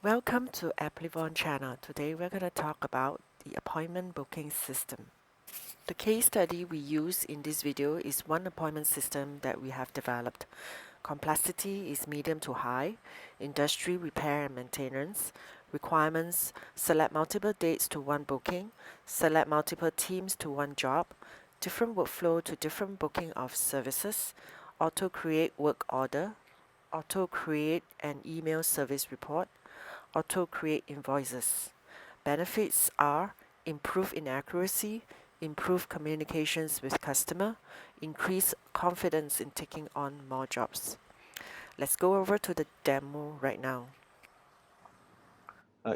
Welcome to Applivon channel. Today we're going to talk about the appointment booking system. The case study we use in this video is one appointment system that we have developed. Complexity is medium to high, industry repair and maintenance, requirements, select multiple dates to one booking, select multiple teams to one job, different workflow to different booking of services, auto-create work order, auto-create an email service report, auto-create invoices. Benefits are improve in accuracy, improve communications with customer, increase confidence in taking on more jobs. Let's go over to the demo right now.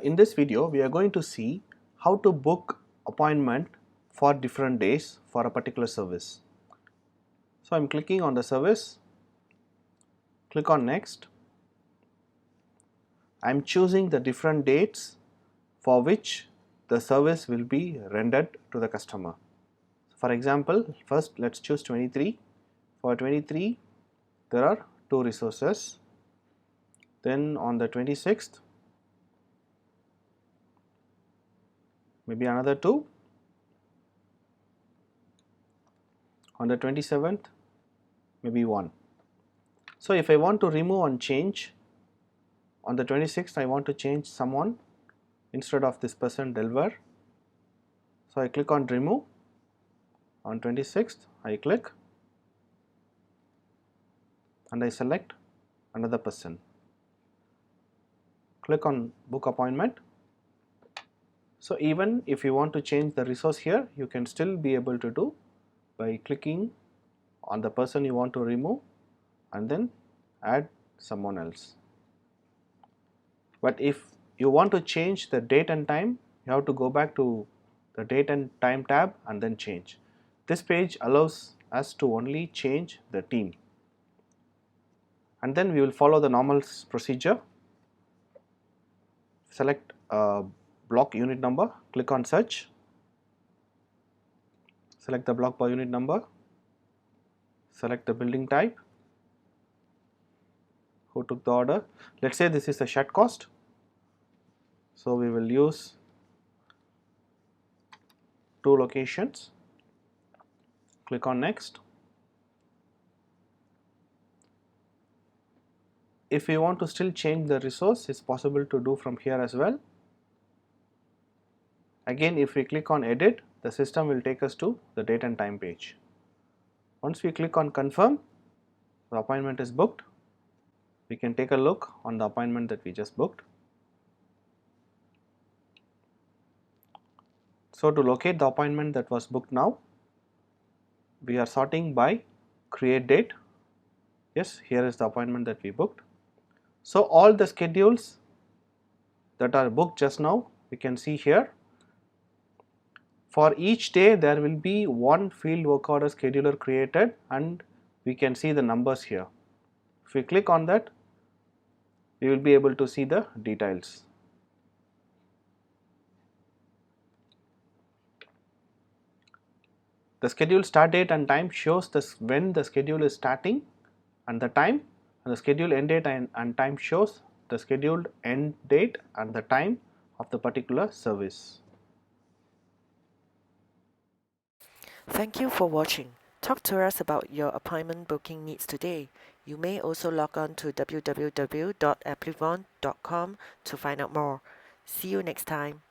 In this video, we are going to see how to book appointment for different days for a particular service. So I'm clicking on the service, click on next. I'm choosing the different dates for which the service will be rendered to the customer. For example, first let's choose 23. For 23, there are 2 resources. Then on the 26th, maybe another 2. On the 27th, maybe 1. So if I want to remove and change, on the 26th I want to change someone instead of this person Delver. So I click on remove. On 26th I click and I select another person. Click on book appointment. So even if you want to change the resource here, you can still be able to do by clicking on the person you want to remove and then add someone else. But if you want to change the date and time, you have to go back to the date and time tab and then change. This page allows us to only change the team. And then we will follow the normal procedure. Select block unit number, click on search, select the block by unit number, select the building type, who took the order. Let's say this is a shed cost. So we will use 2 locations. Click on next. If you want to still change the resource, it's possible to do from here as well. Again, if we click on edit, the system will take us to the date and time page. Once we click on confirm, the appointment is booked. We can take a look on the appointment that we just booked. So to locate the appointment that was booked now, we are sorting by create date. Yes, here is the appointment that we booked. So all the schedules that are booked just now, we can see here. For each day there will be one field work order scheduler created and we can see the numbers here. If we click on that, we will be able to see the details. The schedule start date and time shows this when the schedule is starting and the time, and the schedule end date and time shows the scheduled end date and the time of the particular service. Thank you for watching. Talk to us about your appointment booking needs today. You may also log on to www.applivon.com to find out more. See you next time.